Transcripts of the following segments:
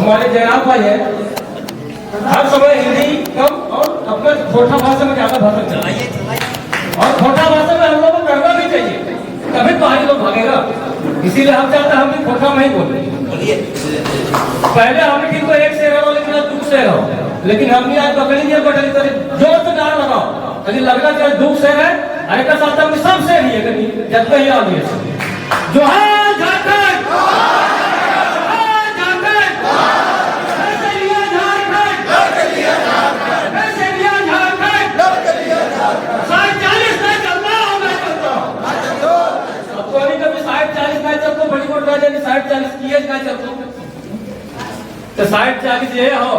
हमारे जयराम भाई है, हर समय हिंदी कम और अपने छोटा भाषा में ज्यादा भाषण चलाइए, और छोटा भाषा में हम लोग को करना भी चाहिए, तभी तो आगे लोग भागेगा। इसीलिए हम चाहते हैं हम भी छोटा में ही बोले। पहले हम ठीक तो एक से रहो, लेकिन अब दुख से रहो, लेकिन हमने आज पकड़ी दिया बटन करे जोर से नारा लगाओ, यदि लगना चाहे दुख से है, अरे का साथ हम सब से नहीं है, जब तक ही आ गए जो है झारखंड साठ 40 किए ना चलते तो 60-40 ये हो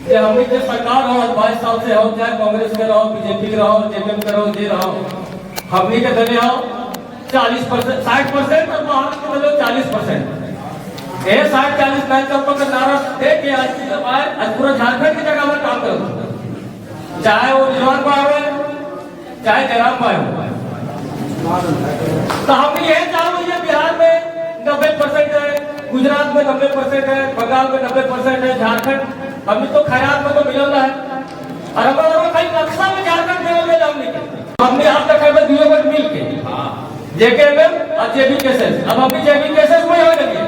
कि हमें जो सरकार हो 22 साल से हो, चाहे कांग्रेस में रहो, बीजेपी रहो, जेपीएम में रहो, जे रहो, हमने के दले हो 40%, 60% और बाहर के दले 40%। ये 60-40 नहीं चलते का नारा दे के आज पूरा झारखंड की जगह में काम करो, चाहे वो रिजवान भाई हो, चाहे जयराम भाई हो। तो हम ये चाहते हैं बिहार में 90% है, गुजरात में 90% है, बंगाल में 90% है, झारखंड अभी तो खैरात में तो मिल रहा है, और हमारा कई नक्शा में झारखंड में हमने आप तक है दुनिया में मिल के जेकेएमएम और जेबी केसेस, अब अभी जेबी केसेस में हो लगी,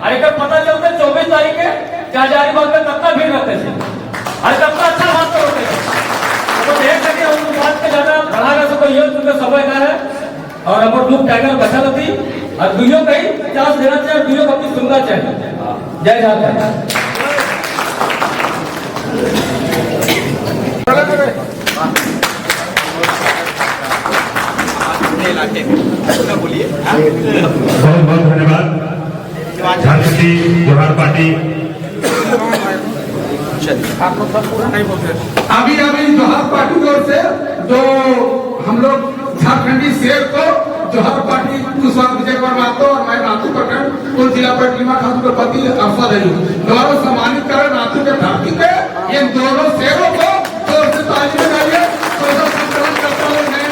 अरे कब पता चलता है 24 तारीख के क्या जारी बात में तब तक भीड़ रहते थे, अरे तब तक अच्छा बात होते थे, तो देख सके उस बात के ज्यादा बढ़ाने से कोई ये समय ना है, और हमारे लोग टाइगर बचा थी और दुनिया कहीं 50 देना चाहिए और दुनिया को अपनी सुनना चाहिए। जय झारखंड। बोलिए। बहुत बहुत धन्यवाद। झारखंडी जोहार पार्टी अभी जोहार पार्टी की ओर से जो हम लोग झारखंडी शेर को जोहार पार्टी कुशवाहा विजय कुमार महतो और मैं नाथू प्रखंड कुल जिला परिक्रमा खातू के पति अवसर रही दोनों सम्मानित कर नाथू के धरती पे इन दोनों शेरों को जोर से ताली बजाइए। संकलन करता हुए नए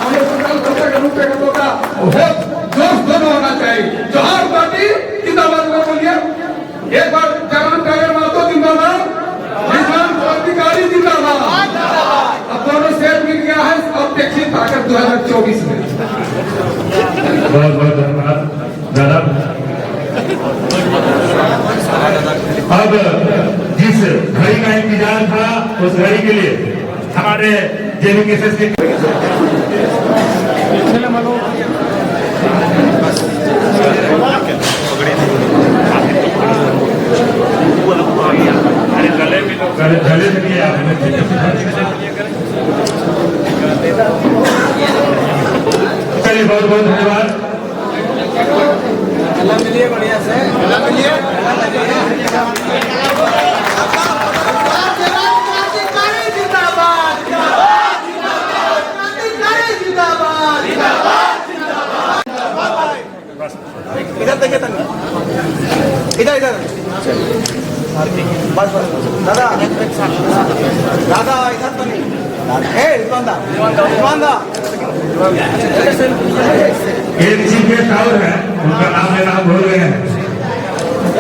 हमें संकल्प करते के रूप में होगा बहुत जोश दोनों होना चाहिए। जोहार पार्टी जिंदाबाद में बोलिए एक बार। जवान टाइगर महतो जिंदाबाद, किसान क्रांतिकारी जिंदाबाद। अब दोनों शेर मिल गया है, अब देखिए ताकत 2024 में। बहुत बहुत धन्यवाद दादा। अब जिस घड़ी का इंतजार था उस घड़ी के लिए हमारे जेबी केसेस के गले से लिए चलिए बहुत बहुत धन्यवाद। मिलिए बढ़िया से मिलिए। इधर देखिए इधर इधर बस दादा दादा इधर तो नहीं एक चीफ गेस्ट और है, उनका नाम लेना भूल गए हैं।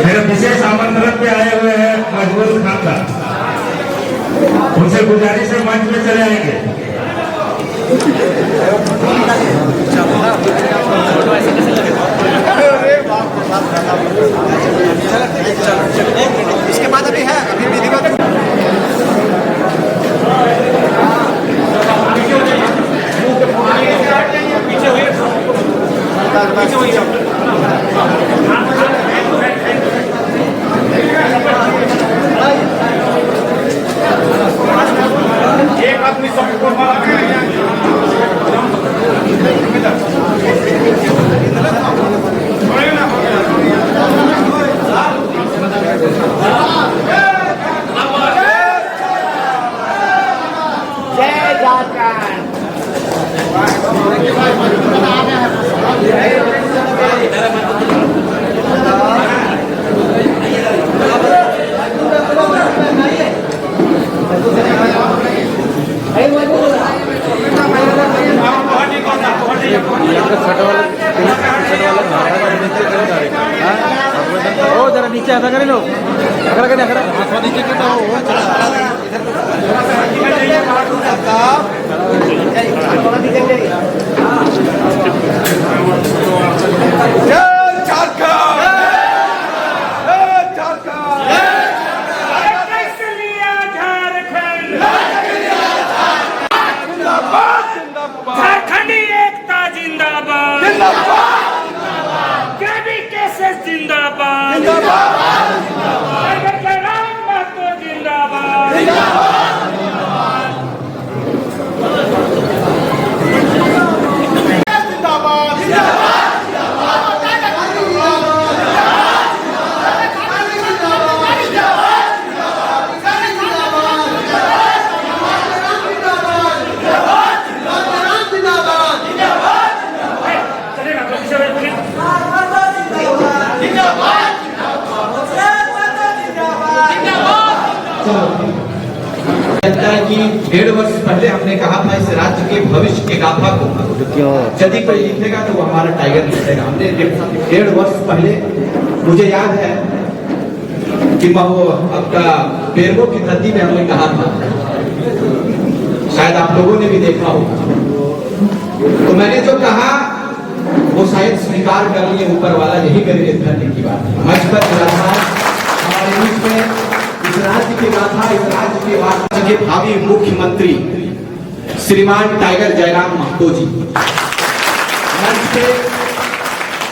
मेरे विशेष आमंत्रण पे आए हुए हैं मजबूर खानदान, उनसे गुजारिश है मंच में चले आएंगे। इसके बाद अभी है अभी विधिवत एक आदमी सबको जय झारखंड। नीचे आता करे लो अगर के अगर हाथ नीचे के तो वो झारखंडी एकता जिंदाबाद केबी केसेस जिंदाबाद टाइगर जयराम महतो जिंदाबाद लगता है कि 1.5 वर्ष पहले हमने कहा था इस राज्य के भविष्य के गाथा को यदि कोई लिखेगा तो वो हमारा टाइगर लिखेगा। हमने 1.5 वर्ष पहले मुझे याद है कि वो आपका पेरगो की धरती में हमने कहा था, शायद आप लोगों ने भी देखा होगा। तो मैंने जो कहा वो शायद स्वीकार कर लिए ऊपर वाला, यही मेरे लिए धरने की बात है। मंच पर हमारे बीच में इस राज्य की गाथा, इस राज्य के वास्तव के भावी मुख्यमंत्री श्रीमान टाइगर जयराम महतो जी मंच पे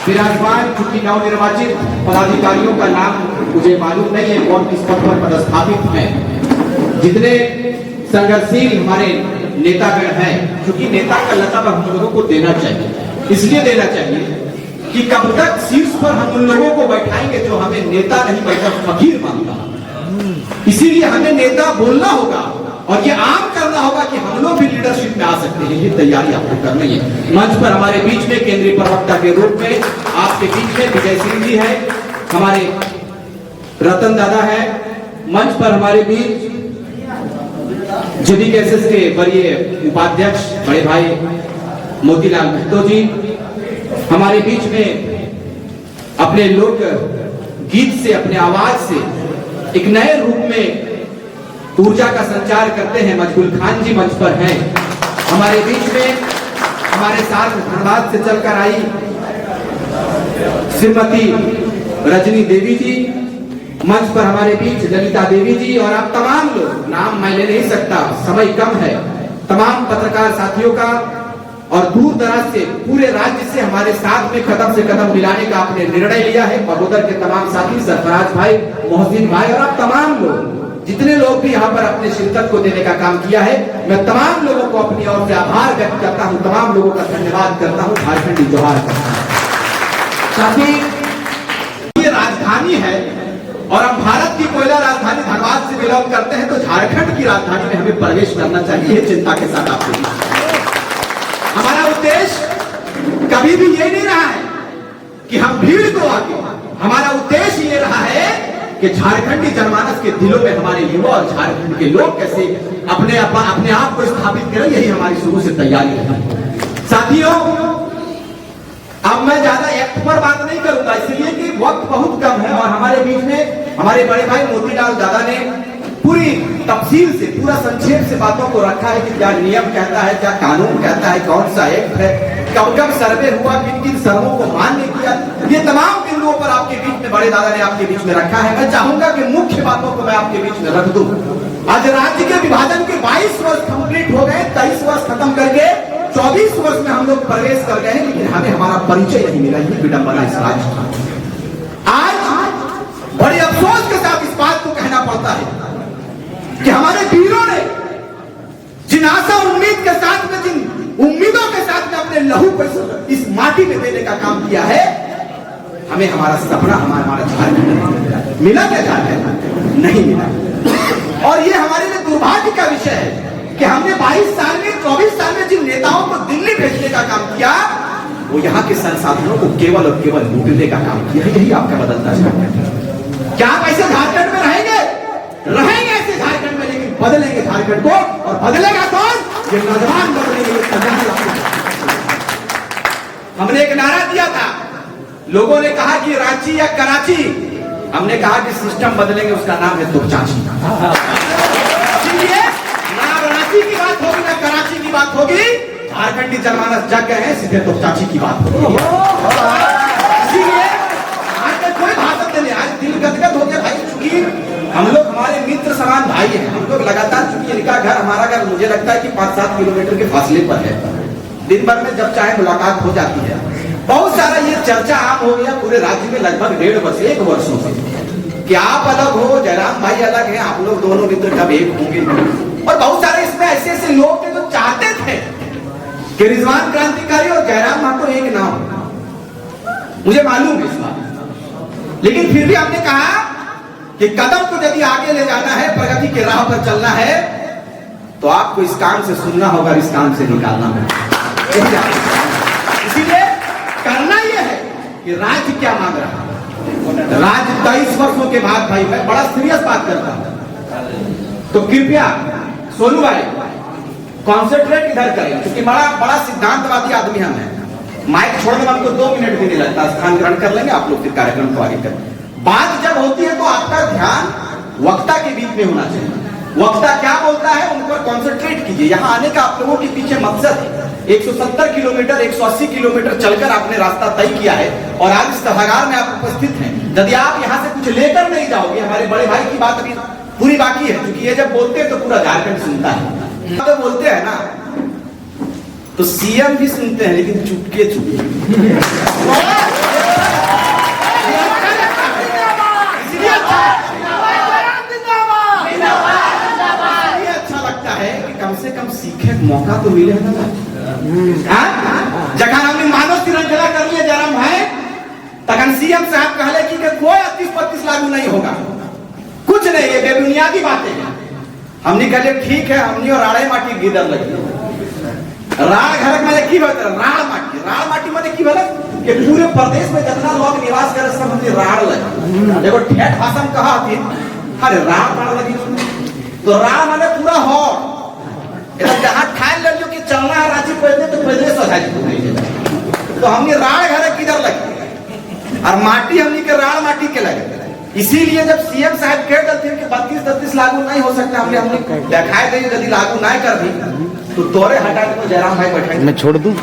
विराजमान, चूंकि नवनिर्वाचित पदाधिकारियों का नाम मुझे मालूम नहीं है कौन किस पद पर पदस्थापित है। जितने संघर्षशील हमारे नेतागण हैं, क्योंकि नेता का लक़ब हम लोगों को देना चाहिए, इसलिए देना चाहिए कि कब तक शीर्ष पर हम उन लोगों को बैठाएंगे जो हमें नेता नहीं बल्कि फकीर मानता। इसीलिए हमें नेता बोलना होगा और ये आम करना होगा कि हम लोग भी लीडरशिप में आ सकते हैं। ये तैयारी आपको करनी है। मंच पर हमारे बीच में केंद्रीय प्रवक्ता के रूप में आपके बीच में विजय सिंह जी है, हमारे रतन दादा है, मंच पर हमारे बीच JDKSS के वरीय उपाध्यक्ष बड़े भाई मोतीलाल महतो जी, हमारे बीच में अपने लोक गीत से, अपने आवाज से एक नए रूप में ऊर्जा का संचार करते हैं मजबूल खान जी मंच पर हैं। हमारे बीच में हमारे साथ धनबाद से चलकर आई श्रीमती रजनी देवी जी, मंच पर हमारे बीच ललिता देवी जी, और आप तमाम लोग, नाम मैं ले नहीं सकता, समय कम है, तमाम पत्रकार साथियों का और दूर दराज से पूरे राज्य से हमारे साथ में कदम से कदम मिलाने का आपने निर्णय लिया है। बगोदर के तमाम साथी, सरफराज भाई, मोहसिन भाई और आप तमाम लोग, जितने लोग भी यहाँ पर अपने शिरकत को देने का काम किया है, मैं तमाम लोगों को अपनी ओर से आभार व्यक्त करता हूँ, तमाम लोगों का धन्यवाद करता हूँ, झारखंडी जोहार करता हूँ। साथी, ये राजधानी है और हम भारत की कोयला राजधानी धनबाद से बिलोंग करते हैं, तो झारखंड की राजधानी में हमें प्रवेश करना चाहिए। ये चिंता के साथ आपको हमारा उद्देश्य कभी भी ये नहीं रहा है कि हम भीड़ को आगे, हमारा उद्देश्य ये रहा है कि झारखंडी जनमानस के दिलों में हमारे युवा और झारखंड के लोग कैसे अपने आप को स्थापित करें, यही हमारी शुरू से तैयारी है। साथियों, अब मैं ज्यादा एक्ट पर बात नहीं करूंगा, इसलिए कि वक्त बहुत कम है और हमारे बीच में हमारे बड़े भाई मोतीलाल दादा ने पूरी तफसील से, पूरा संक्षेप से बातों को रखा है कि क्या नियम कहता है, क्या कानून कहता है, कौन सा एक्ट है, कब कब सर्वे हुआ, किन किन सर्वों को मान्य किया, ये तमाम बिंदुओं पर आपके बीच में बड़े दादा ने आपके बीच में रखा है। मैं चाहूंगा कि मुख्य बातों को मैं आपके बीच में रख दूं। आज राज्य के विभाजन के 22 वर्ष कंप्लीट हो गए, 23 वर्ष खत्म करके 24 वर्ष में हम लोग प्रवेश कर गए हैं, लेकिन हमें हमारा परिचय नहीं मिला। ये विडंबना इस राज्य का। आज बड़े अफसोस के साथ इस बात को कहना पड़ता है कि हमारे वीरों ने जिन आशा उम्मीद के साथ में, जिन उम्मीदों के साथ में अपने लहू को इस माटी में देने का काम किया है, हमें हमारा सपना, हमारा झारखंड मिला क्या? झारखंड नहीं मिला। और ये हमारे लिए दुर्भाग्य का विषय है कि हमने 22 साल में, 24 साल में जिन नेताओं को दिल्ली भेजने का काम किया, वो यहाँ के संसाधनों को केवल और केवल लूटने का काम किया। यही आपका बदलता झारखंड है। क्या आप ऐसे झारखंड में रहेंगे? रहेंगे ऐसे झारखंड में, लेकिन बदलेंगे झारखंड को। और बदलेगा कौन? ये नौजवान बदलेंगे। हमने एक नारा दिया था, लोगों ने कहा कि रांची या कराची, हमने कहा कि सिस्टम बदलेंगे, उसका नाम है तोपचाची। इसलिए ना रांची की बात होगी ना कराची की बात होगी, झारखंडी जनमानस जग गए हैं, सीधे तोपचाची की बात होगी। इसीलिए आज तक कोई भाषण देने, आज दिल गदगद हो गया भाई, चूंकि हम लोग हमारे मित्र समान भाई हैं, हम लोग लगातार, चूंकि इनका घर हमारा घर मुझे लगता है कि 5-7 किलोमीटर के फासले पर है, दिन भर में जब चाहे मुलाकात हो जाती है। बहुत सारा ये चर्चा आम हो गया पूरे राज्य में लगभग 1.5 वर्ष 1 वर्षों से कि आप अलग हो, जयराम भाई अलग हैं, आप लोग दोनों मित्र कब एक होंगे। और बहुत सारे इसमें ऐसे ऐसे लोग थे जो चाहते थे कि रिजवान क्रांतिकारी और जयराम महतो एक ना हो, मुझे मालूम है इस बात, लेकिन फिर भी हमने कहा कि कदम को यदि आगे ले जाना है, प्रगति के राह पर चलना है, तो आपको इस काम से सुनना होगा, इस काम से निकालना होगा। इसीलिए करना यह है कि राज्य क्या मांग रहा है। राज्य 23 वर्षों के बाद, भाई मैं बड़ा सीरियस बात करता हूं, तो कृपया सोनू भाई कॉन्सेंट्रेट इधर करें, क्योंकि बड़ा सिद्धांतवादी आदमी हम हैं। माइक छोड़ने में हमको 2 मिनट भी नहीं लगता, स्थान ग्रहण कर लेंगे, आप लोग फिर कार्यक्रम को आगे करें। बात जब होती है तो आपका ध्यान वक्ता के बीच में होना चाहिए। वक्ता क्या बोलता है उन पर कॉन्सेंट्रेट कीजिए। यहाँ आने का आप लोगों के पीछे मकसद है, 170 किलोमीटर 180 किलोमीटर चलकर आपने रास्ता तय किया है और आज इस सभागार में आप उपस्थित हैं। यदि आप यहाँ से कुछ लेकर नहीं जाओगे, हमारे बड़े भाई की बात अभी पूरी बाकी है, क्योंकि ये जब बोलते हैं तो पूरा झारखंड सुनता है। तो बोलते हैं ना तो सीएम भी सुनते हैं, लेकिन चुपके चुपके। कम से कम सीखे मौका तो मिले ना। जगह हमने मानव श्रृंखला कर लिया जयराम भाई, तखन सीएम साहब कहले कि कोई 38-32 लागू नहीं होगा, कुछ नहीं, ये बेबुनियादी बातें हैं। हमने कहले ठीक है, हमने और राड़े माटी गिदर लगी। राड़ घर में की बात, राड़ माटी में की बात कि पूरे प्रदेश में जितना लोग निवास करे सब हमने राड़ लगी। देखो ठेठ भाषा में कहा थी, अरे राड़ लगी, तो राड़ माने पूरा हो जहां ठान ले लो कि चलना है रांची पहले तो पहले सजाई, तो हमने राड़ घर किधर लगी और माटी हमने के राड़ माटी के लगे। इसीलिए जब सीएम साहब कह देते कि 32-33 लागू नहीं हो सकता, हमने दिखाई दे यदि लागू नहीं कर दी तो तोरे हटा के जयराम भाई बैठे, मैं छोड़ दूं।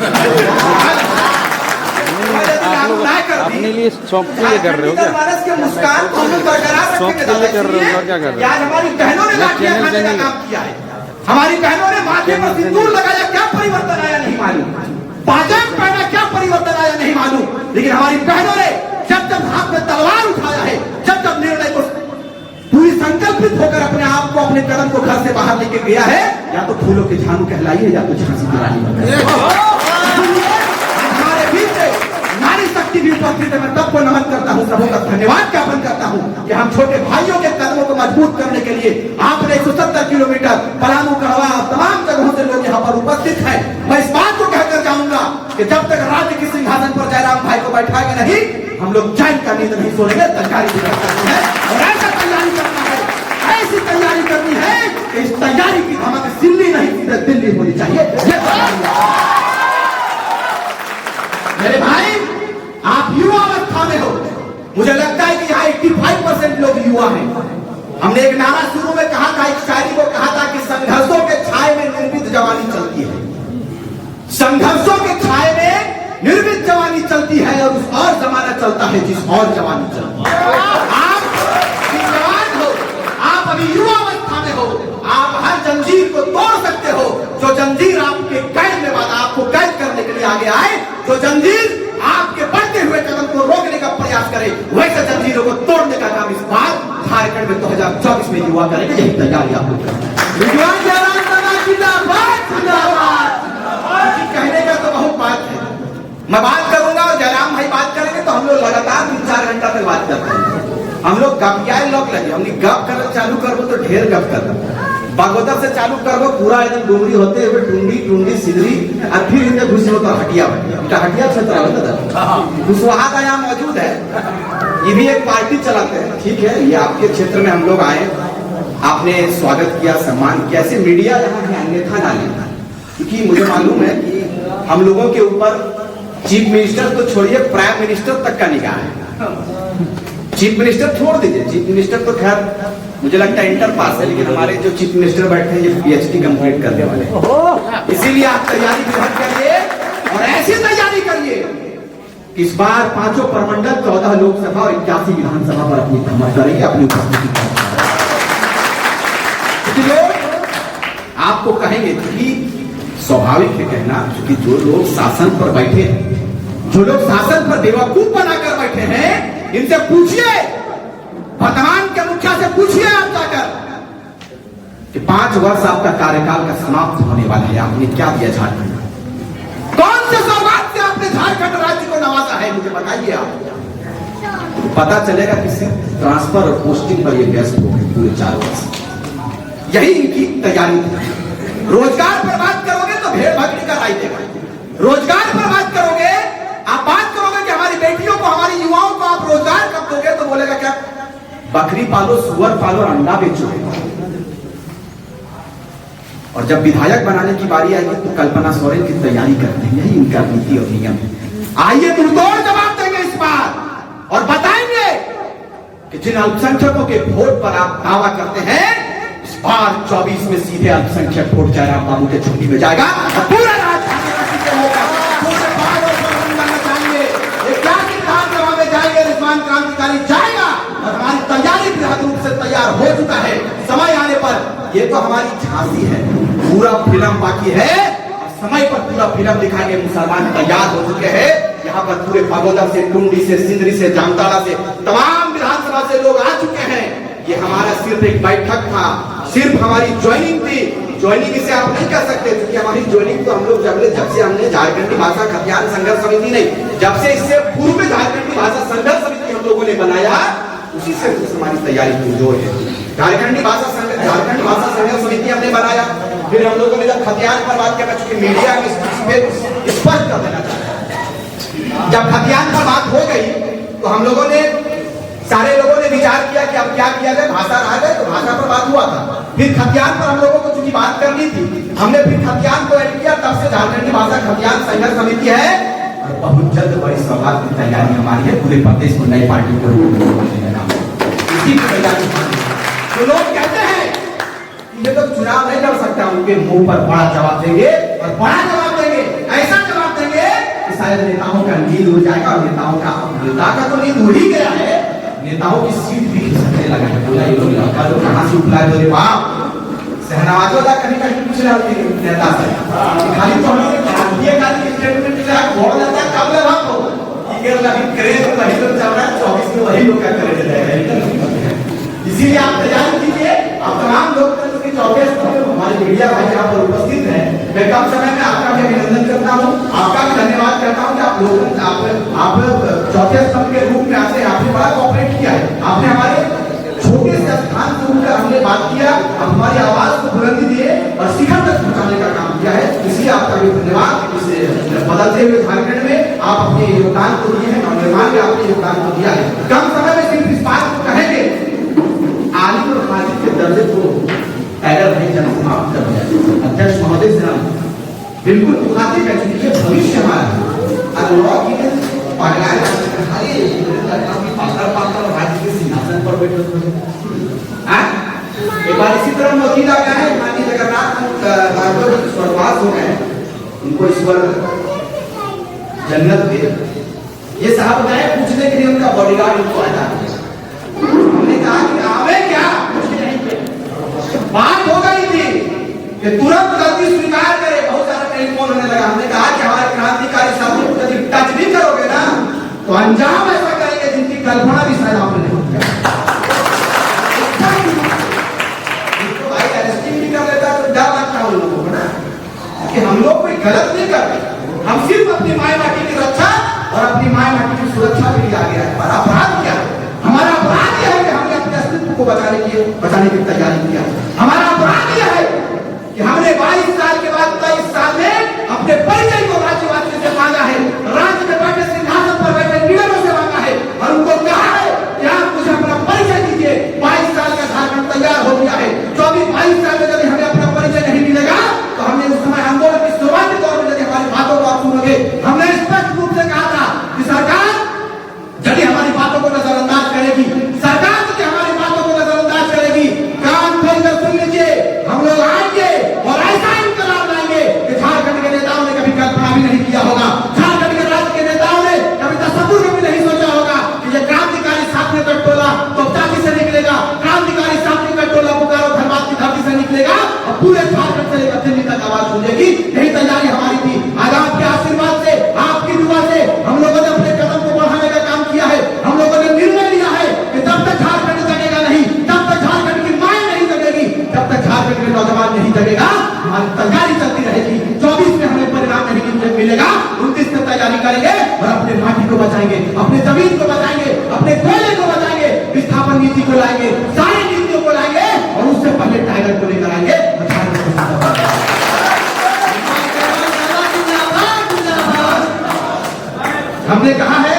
अपने लिए शौक के लिए कर रहे हो क्या? मुस्कान को बरकरार शौक के लिए कर रहे हो और क्या कर रहे हो? आज हमारी बहनों ने लाठियां खाने का काम किया है, हमारी बहनों ने माथे पर सिंदूर लगाया, क्या परिवर्तन आया नहीं मालूम, पाजाम पहना क्या परिवर्तन आया नहीं मालूम, लेकिन हमारी बहनों ने जब हाथ में तलवार उठाया है, जब निर्णय को पूरी संकल्पित होकर अपने आप को, अपने कदम को घर से बाहर लेके गया है, या तो फूलों के झाड़ू कहलाइए या तो झांसी की रानी। हमारे बीच नारी शक्ति भी उपस्थित है, मैं सबको नमन करता हूँ, सबों का धन्यवाद ज्ञापन करता हूँ कि हम छोटे भाइयों के कदमों को मजबूत करने के लिए आपने 170 किलोमीटर पलामू, कहवा, तमाम जगहों से लोग यहाँ पर उपस्थित हैं। मैं इस बात को कहकर जाऊंगा कि जब तक राज्य के सिंहासन पर जयराम भाई को बैठाएंगे नहीं, हम लोग चैन का नींद नहीं सोएंगे। तैयारी भी करनी है और ऐसा तैयारी करना है, ऐसी तैयारी करनी है कि इस तैयारी की धमक दिल्ली नहीं सीधे दिल्ली होनी चाहिए। मेरे भाई, आप युवा अवस्था में हो, मुझे लगता है कि यहाँ 85% लोग युवा हैं। हमने एक नारा शुरू में कहा था, एक शायरी को कहा था कि संघर्षों के छाए में निर्मित जवानी चलती है, संघर्षों के छाए में निर्मित जवानी चलती है और उस और जमाना चलता है जिस और जवानी चलती है। आप जवान हो, आप अभी युवा अवस्था में हो, आप हर जंजीर को तोड़ सकते हो। जो जंजीर आपके कैद में वाला आपको कैद करने के लिए आगे आए, जो जंजीर आपके बढ़ते हुए कदम को रोकने का प्रयास करे, वैसे जंजीरों को तोड़ने का काम इस बार झारखंड में 2024 में युवा करेंगे। यही तैयारी आप लोग कहने का तो बहुत बात है, मैं बात करूंगा और जयराम भाई बात करेंगे तो हम लोग लगातार 3-4 घंटा तक बात करते हैं। हम लोग गपियाए लोग लगे, हमने गप कर चालू करबो तो ढेर गप कर, बागोदर से चालू करबो पूरा एकदम डूंगरी होते हुए टूंडी सिदरी और फिर इनके घुसो तो हटिया क्षेत्र है, कुशवाहा का यहाँ मौजूद है, ये भी एक पार्टी चलाते हैं। ठीक है, ये आपके क्षेत्र में हम लोग आए, आपने स्वागत किया, सम्मान किया, ऐसे मीडिया यहाँ है अन्यथा ना लेना, क्योंकि मुझे मालूम है कि हम लोगों के ऊपर चीफ मिनिस्टर तो छोड़िए प्राइम मिनिस्टर तक का निगाह है। चीफ मिनिस्टर छोड़ दीजिए, चीफ मिनिस्टर तो खैर मुझे लगता है इंटर पास है, लेकिन हमारे जो चीफ मिनिस्टर बैठे हैं ये पीएचडी कंप्लीट करने वाले हैं। इसीलिए आप तैयारी ग्रहण करिए और ऐसी तैयारी करिए कि इस बार 5 प्रमंडल, 14 लोकसभा और 81 विधानसभा पर अपनी भ्रमण करेंगे, अपनी उपस्थिति लोग आपको कहेंगे कि स्वाभाविक है कहना, क्योंकि जो लोग शासन पर बैठे हैं, जो लोग शासन पर बेवकूफ बनाकर बैठे हैं, इनसे पूछिए, वर्तमान के मुखिया से पूछिए आप जाकर कि 5 वर्ष आपका कार्यकाल का समाप्त होने वाला है, आपने क्या दिया झारखंड में? कौन से सौगात से आपने झारखंड राज्य को नवाजा है, मुझे बताइए आप। पता चलेगा किसी ट्रांसफर और पोस्टिंग पर ये व्यस्त हो गए पूरे 4 वर्ष। यही इनकी तैयारी थी। रोजगार पर बात करोगे तो भेड़ भगड़ी का राय देगा, रोजगार पर बात करोगे, आप बात करोगे कि हमारी बेटियों को, हमारी युवाओं को आप रोजगार कब दोगे, तो बोलेगा क्या, बकरी पालो, सुअर पालो, अंडा बेचो। और जब विधायक बनाने की बारी आएगी तो कल्पना सोरेन की तैयारी करते हैं, यही इनका नीति और नियम है। आइए मुंहतोड़ जवाब देंगे इस बार और बताएंगे कि जिन अल्पसंख्यकों के वोट पर आप दावा करते हैं, इस बार 24 में सीधे अल्पसंख्यक वोट जयराम बाबू के झोली में जाएगा और पूरा राजधानी क्रांतिकारी जाएगा और हमारी तैयारी बृहद रूप से तैयार हो चुका है। समय आने पर ये तो हमारी झांसी है, पूरा फिल्म बाकी है और समय पर पूरा फिल्म दिखाएंगे। मुसलमान तैयार हो चुके हैं, यहाँ पर पूरे पागोदा से, टुंडी से, सिंदरी से, जामताड़ा से, तमाम विधानसभा से लोग आ चुके हैं। ये हमारा सिर्फ एक बैठक था, सिर्फ हमारी ज्वाइनिंग थी। ज्वाइनिंग इसे आप नहीं कर सकते, क्योंकि हमारी ज्वाइनिंग तो हम लोग जब से हमने झारखंडी भाषा खतियान संघर्ष समिति नहीं, जब से इससे पूर्व में झारखंडी भाषा संघर्ष समिति हम लोगों ने बनाया, उसी से हमारी तैयारी पुरजोर है। झारखंडी भाषा संघर्ष समिति हमने बनाया, फिर हम लोगों ने जब खतियान पर बात करना, चूंकि मीडिया में स्पष्ट कर देना चाहता, जब खतियान पर बात हो गई तो हम लोगों ने, सारे लोगों ने विचार किया कि अब क्या किया जाए, भाषा रह गए तो भाषा पर बात हुआ था। फिर खतियान पर हम लोगों को चूंकि बात करनी थी, हमने फिर खतियान को ऐड किया, तब से झारखंडी भाषा खतियान संघर्ष समिति है और बहुत जल्द बड़ी सौगात की तैयारी हमारी है। पूरे प्रदेश में नई पार्टी को इसी की तैयारी। तो लोग कहते हैं ये तो चुनाव नहीं लड़ सकता, उनके मुंह पर बड़ा जवाब देंगे और बड़ा जवाब देंगे, ऐसा जवाब देंगे कि शायद नेताओं का नींद उड़ जाएगा। और नेता का तो नींद उड़ ही गया है, नेताओं की सीट भी खिसकने लगा है। बोला ये लोग लड़का लोग कहाँ से उठला है, बाप सहनावाजों का कहीं कहीं पूछ रहा है नेता से, खाली तो हमने ये खाली स्टेटमेंट से वोट देता कब ले बाप हो, ये लगी क्रेज वही तो चल रहा है, 24 में वही लोग का क्रेज है। इसीलिए आप तैयारी कीजिए, आप तमाम लोग 24 हमारे मीडिया भाई यहाँ पर उपस्थित हैं। मैं कम समय में आपका भी अभिनंदन करता हूँ, आपका भी धन्यवाद करता हूँ कि आप लोग आप चौथे स्तंभ के रूप में आते, आपने बड़ा कोऑपरेट किया है, आपने हमारे छोटे से स्थान से उठकर हमने बात किया, हमारी आवाज को बुलंदी दिए और शिखर तक पहुंचाने का काम किया है। इसलिए आपका भी धन्यवाद। इसे बदलते हुए झारखंड में आप अपने योगदान को दिए हैं, नवनिर्माण में आपने योगदान को दिया है। कम समय में सिर्फ इस बात को कहेंगे, आलिम और फाजिल के दर्जे को एरर नहीं जन समाप्त कर दिया। अध्यक्ष महोदय से बिल्कुल मुखातिब है, क्योंकि ये भविष्य हमारा अल्लाह की राज्य के सिंहासन पर बैठे हुए। एक बार इसी तरह मोदी का क्या है, माननीय जगन्नाथ स्वर्गवास हो गए, उनको ईश्वर जन्नत दे। ये साहब गए पूछने के लिए, उनका बॉडीगार्ड उनको आया, हमने कहा कि आवे क्या, बात हो गई थी कि तुरंत गलती स्वीकार करे। बहुत सारा टेलीफोन होने लगा, हमने कहा कि हमारे क्रांतिकारी साथियों को यदि टच भी करोगे ना तो अंजाम ऐसा करेंगे जिनकी कल्पना भी शायद आपने नहीं किया। तो भाई अरेस्टिंग भी कर लेता तो डर लगता है उन लोगों को ना, कि हम लोग कोई गलत नहीं कर रहे, हम सिर्फ अपनी माय माटी की रक्षा और अपनी माय माटी की सुरक्षा के लिए आगे आए। हमारा अपराध क्या है? हमारा अपराध यह है कि हमने अपने अस्तित्व को बचाने की तैयारी किया। हमारा अपराध यह है कि हमने 22 साल के बाद 23 साल में अपने परिचय को राज्यवासियों से मांगा है, राज्य में बैठे सिंहासन पर बैठे लीडरों से मांगा है और उनको कहा है कि आप मुझे अपना परिचय दीजिए। 22 साल का झारखंड तैयार हो गया है। 24-22 साल में यदि हमें अपना परिचय नहीं मिलेगा तो हमने उस समय आंदोलन की शुरुआती दौर में यदि हमारी बातों को आप सुनोगे, हमने स्पष्ट रूप से कहा था कि सरकार यदि हमारी बातों को नजरअंदाज करेगी पर नीति को लाएंगे, सारी नीतियों को लाएंगे और उससे पहले टाइगर को लेकर आएंगे। हमने कहा है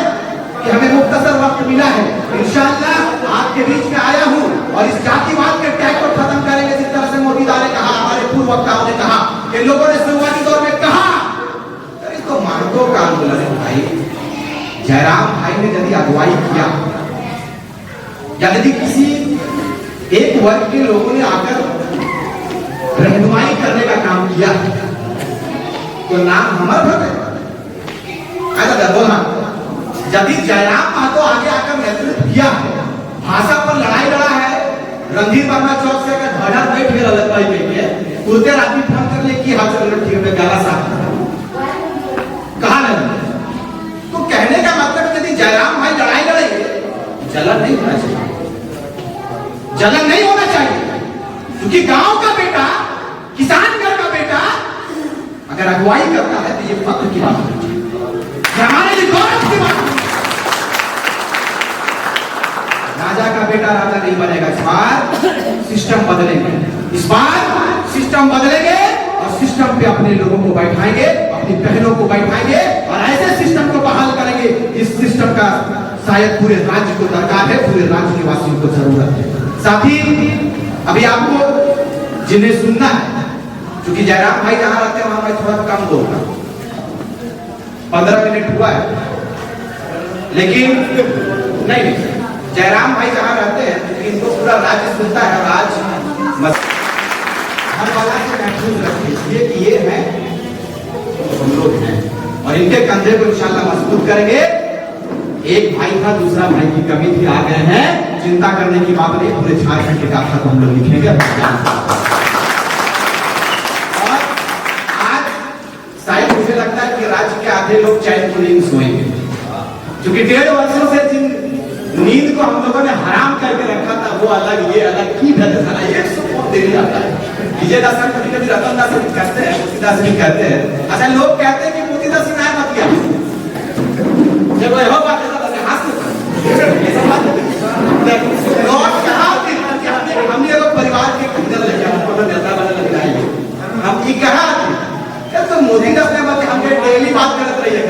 कि हमें मुख्तसर वक्त मिला है, इंशाअल्लाह आपके बीच में आया हूं और इस जातिवाद के टैग को खत्म करेंगे। जिस तरह से मोदी ने कहा, हमारे पूर्व वक्ताओं ने कहा, कि लोगों ने शुरुआती दौर में कहा, इसको मार्गों का आंदोलन है भाई। जयराम भाई ने यदि अगुवाई किया या यदि किसी एक वर्ग के लोगों ने आकर रहनुमाई करने का काम किया तो नाम हमारा भर है। ऐसा बोलना यदि जयराम महतो आगे आकर नेतृत्व किया है, भाषा पर लड़ाई लड़ा है, रणधीर वर्मा चौक से ध्वजा बैठ गया अलग भाई के कुर्ते राती फोन कर ले कि हाथ चल ठीक है गाला साफ कहा नहीं। तो कहने का मतलब यदि जयराम भाई लड़ाई लड़ेंगे, जलन नहीं होना चाहिए, जलन नहीं होना चाहिए, क्योंकि गांव का बेटा, किसान घर का बेटा अगर अगुवाई करता है तो ये फख्र की बात है, हमारे लिए गौरव की बात है। राजा का बेटा राजा नहीं बनेगा, इस बार सिस्टम बदलेंगे, इस बार सिस्टम बदलेंगे और सिस्टम पे अपने लोगों को बैठाएंगे, अपनी बहनों को बैठाएंगे और ऐसे सिस्टम को बहाल करेंगे। इस सिस्टम का शायद पूरे राज्य को दरकार है, पूरे राज्य निवासियों को जरूरत है। साथ ही अभी आपको जिन्हें सुनना है, क्योंकि जयराम भाई जहां रहते हैं वहां मैं थोड़ा कम बोलता हूं, 15 मिनट हुआ है, लेकिन नहीं, जयराम भाई जहां रहते हैं इनको पूरा राज्य सुनता है और आज हर वाला से महसूस रखिए कि ये है हम लोग हैं और इनके कंधे को इंशाल्लाह मजबूत करेंगे। एक भाई था, दूसरा भाई की कमी थी, आ गए हैं, चिंता करने की बात नहीं, पूरे झारखंड के गाथा को हम लोग लिखेंगे। और आज शायद मुझे लगता है कि राज्य के आधे लोग चैन को नहीं सोएंगे, क्योंकि 1.5 वर्षों से जिन नींद को हम लोगों ने हराम करके रखा था वो अलग, ये अलग की धरना एक सुकून देने आता है। विजय दास कभी कभी रतन दास कहते हैं, मोती दास भी कहते हैं। अच्छा, लोग कहते हैं कि मोती दास ने मत किया, जब यह बात है हमने लोग परिवार के किधर ले जाए नेता बने लग जाएंगे, हम ये कहा तो मोदी दास ने मत, हम डेली बात करते रहिए।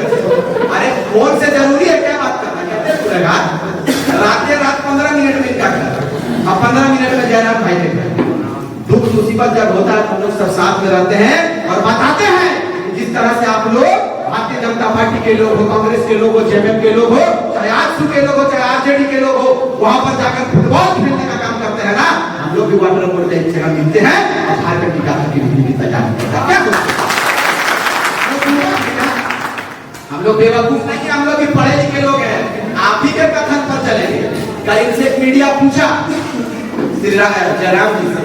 अरे फोन से जरूरी है क्या बात करना, कहते रात 15 मिनट में क्या करना, अब 15 मिनट में जयराम भाई ने दुख मुसीबत जब होता है तो हम लोग सब साथ में रहते हैं और बताते हैं। जिस तरह से आप लोग भारतीय जनता पार्टी के लोग हो, कांग्रेस के लोग हो, जेएमएम के लोग हो, चाहे आजसू के लोग हो, चाहे आरजेडी के लोग हो, वहां पर जाकर फुटबॉल खेलने का काम करते हैं ना, हम लोग भी वाटर बोर्ड एक जगह मिलते हैं और झारखंड की गाथा की तैयारी करते हैं। हम लोग बेवकूफ नहीं, हम लोग भी पढ़े लिखे लोग हैं, आप ही के कथन पर चलेंगे। कल इनसे एक मीडिया पूछा जयराम जी से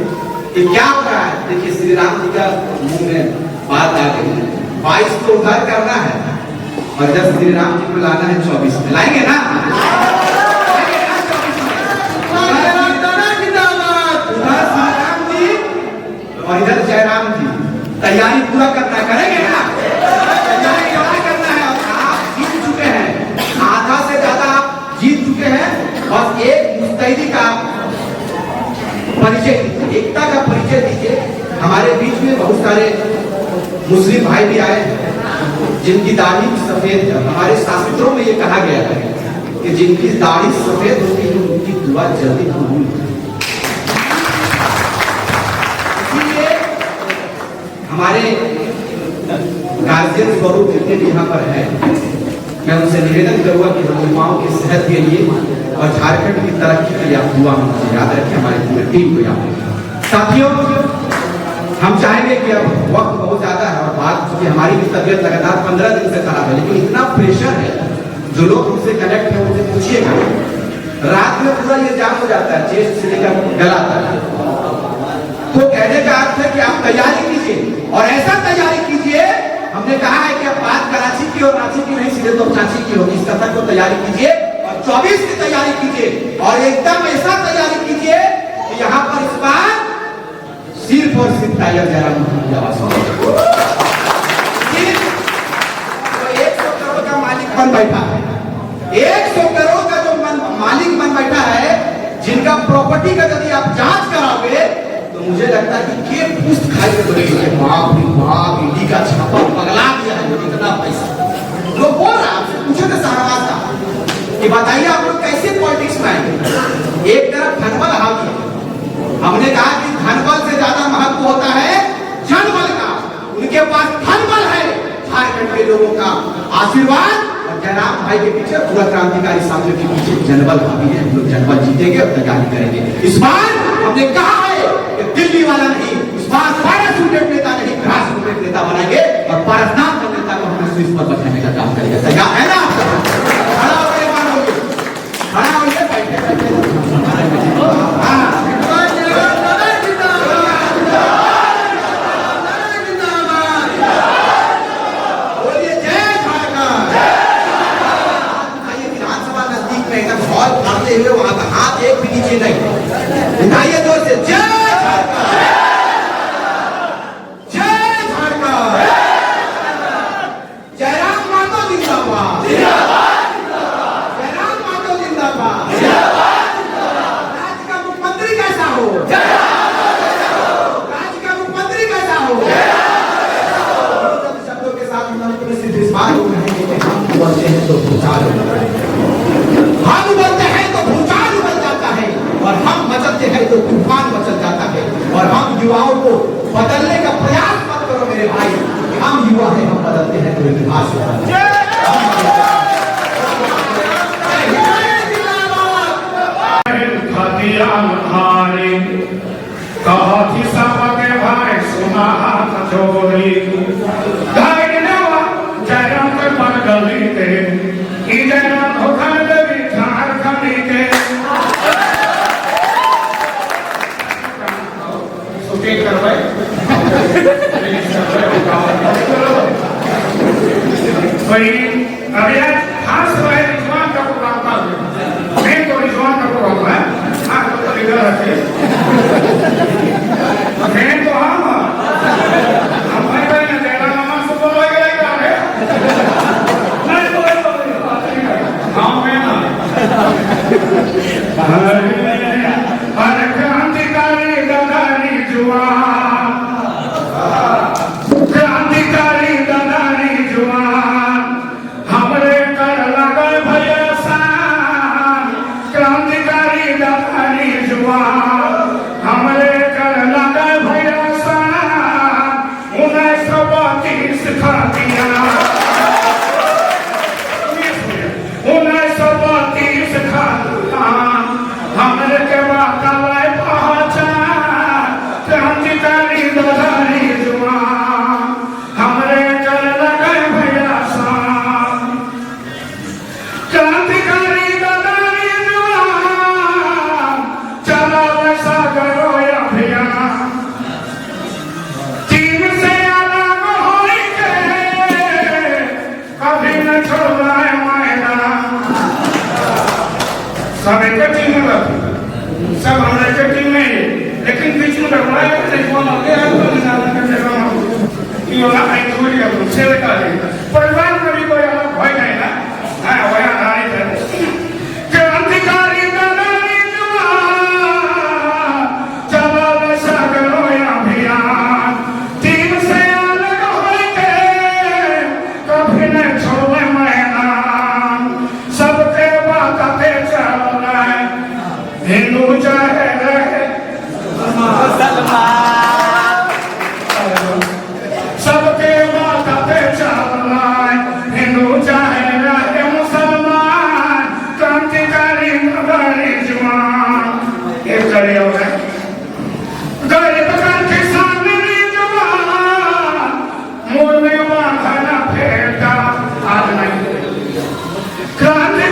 कि क्या हो रहा है, देखिए श्री राम जी का मुंह में बात आ गई, 22 को उधार करना है और जब श्री राम जी को लाना है 24 में लाएंगे ना, उधर श्री राम जी और इधर जयराम जी, तैयारी पूरा करना करेंगे ना, तैयारी करना है। और आप जीत चुके हैं, आधा से ज्यादा आप जीत चुके हैं, बस एक मुस्तैदी का परिचय, एकता का परिचय दीजिए। हमारे बीच में बहुत सारे मुस्लिम भाई भी आए हैं जिनकी दाढ़ी सफेद है। हमारे शास्त्रों में ये कहा गया है कि जिनकी दाढ़ी सफेद होती है उनकी दुआ जल्दी कबूल होती है। इसलिए हमारे गार्जियन स्वरूप जितने भी यहाँ पर है, मैं उनसे निवेदन करूंगा कि हम युवाओं की सेहत के लिए और झारखंड की तरक्की के लिए आप दुआ में याद रखें, हमारी पूरी टीम को याद रखें। साथियों, हम चाहेंगे कि अब वक्त बहुत ज्यादा है और बात क्योंकि हमारी भी तबीयत लगातार 15 दिन से खराब है, लेकिन इतना प्रेशर है, जो लोग हमसे कनेक्ट है उनसे पूछिएगा, रात में पूरा ये जाम हो जाता है, चेस्ट से लेकर गला तक। तो कहने का अर्थ है कि आप तैयारी कीजिए और ऐसा तैयारी कीजिए, हमने कहा है कि अब बात कराची की और रांची की नहीं, सीधे तो चाची की होगी, इस कथन को तैयारी कीजिए और 24 की तैयारी कीजिए और एकदम ऐसा तैयारी कीजिए कि यहाँ पर इस बार सिर्फ और सिर्फ टाइगर जयराम की आवाज हो। तो 100 करोड़ का मालिक बन बैठा है, 100 करोड़ का जो मालिक बन बैठा है, इनका प्रॉपर्टी का यदि आप जांच कराओगे तो मुझे लगता है कि के पुस्त खाई में बोलेंगे बाप इंडी का छापा पगला दिया है इतना पैसा। लोग बोल रहा है, आपसे पूछे थे शाहनवाज का कि बताइए आप लोग कैसे पॉलिटिक्स में आएंगे। एक तरफ धनबल हावी, हमने कहा कि धनबल से ज्यादा महत्व होता है जनबल का। उनके पास धनबल है, झारखंड के लोगों का आशीर्वाद और जयराम भाई के पीछे पूरा क्रांतिकारी साथियों के पीछे जनबल हावी है। हम लोग जनबल जीतेंगे और तैयारी करेंगे। इस बार हमने कहा है कि दिल्ली वाला नहीं, इस बार पैराशूटेड नेता नहीं, ग्रासरूटेड नेता बनाएंगे और पारसनाथ का नेता को हमने शीर्ष पर बैठाने का काम करेंगे। तैयार है ना? खड़ा होकर मानोगे, खड़ा होकर बैठे बैठे हुए वहां का हाथ एक भी नीचे नहीं उठाइए, जोर से जय झारखंड, जय झारखंड, जयराम मातो जिंदाबाद, जयराम मातो जिंदाबाद। राज्य का मुख्यमंत्री कैसा हो, राज्य का मुख्यमंत्री कैसा हो। शब्दों के साथ हम बोलते हैं तो भूचाल, हम बोलते हैं तो भूचाल उमड़ जाता है और हम मचलते हैं तो तूफान मचल जाता है। और हम युवाओं को बदलने का प्रयास मत करो मेरे भाई, हम युवा हैं, हम बदलते हैं तो इतिहास कहा थी सबके भाई सुना हाथ जोड़ी जयराम के मन गली थे जयराम होकर देवी झारखंड के शूटिंग करवाए भाई अभी खास है रिजवान का प्रोग्राम था। मैं तो रिजवान का प्रोग्राम है आप तो इधर रखे मैं तो हम भाई भाई ने तेरा मामा से बोला गया क्या है नहीं बोले तो हाँ मैं ना हर क्रांतिकारी दादारी जुआन, क्रांतिकारी दादारी जुआन हमरे कर लगे भैया सान, क्रांतिकारी दादारी जुआन हमरे कर लगे भैया सान। 1932 खा दिया 1932 खा दिया हमरे के बाकाले पहचान, क्रांतिकारी दादारी जुआन हमरे कर लगे भैया सान, क्रांतिकारी दादारी जुआन चला वैसा करो अभियान। चीन से अलग होके कभी न छोड़ा मैदान। सब एक टीम में रहते, सब हमारे एक टीम में, लेकिन बीच में डरवाया नहीं कौन आगे है तो निशाना करने का ये वाला आई थोड़ी है तुमसे बता दे परिवार में भी कोई अलग भय नहीं ना। हां वया नहीं है क्रांतिकारी दादारी जुआन चला वैसा करो अभियान। टीम से अलग होके कभी न छोड़े मैदान। सबके बातें चलना है हिंदू चाहे रहे सबके बातें चलना है हिंदू चाहे रहे मुसलमान। क्रांतिकारी दादारी जुआन एक करियो है गरीब का किसान जुआन मुंह में बांधना फेंका आज नहीं क्रांति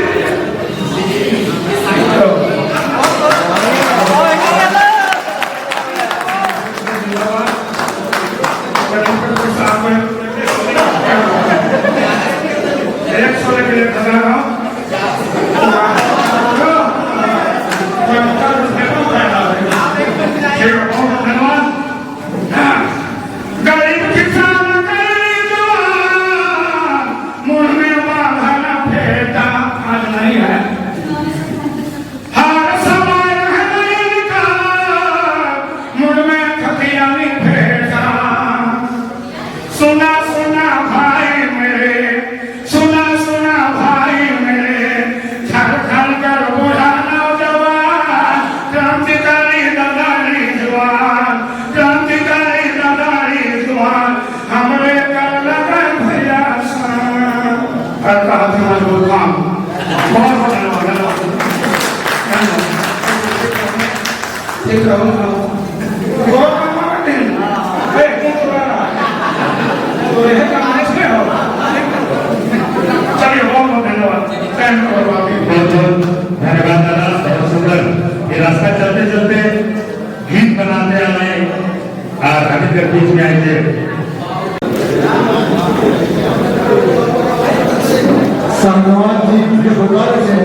देख रहा हूँ बहुत कमाते हैं अरे कौन चुरा रहा है तो यह काम इसमें हो चलिए बहुत बहुत धन्यवाद टाइम और बाकी बहुत बहुत धन्यवाद दादा बहुत सुंदर ये रास्ता चलते चलते गीत बनाते आ रहे और अभी तक बीच में आए थे सामवाद जी के बुखार से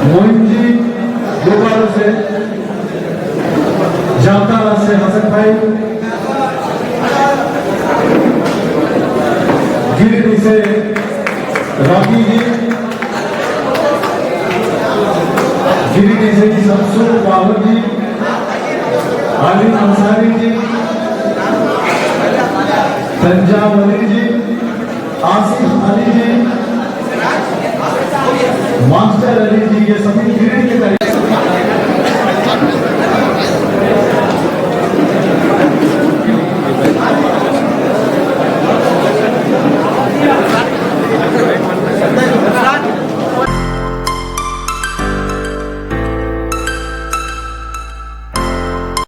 मोइन जी बुखार से जामताड़ा से हसन भाई गिरिडीह से रॉकी जी गिरिडीह से शमसूर बाबर जी आलिम अंसारी जी पंजाब अली जी आसिफ अली जी मास्टर अली जी ये सभी गिरिडीह के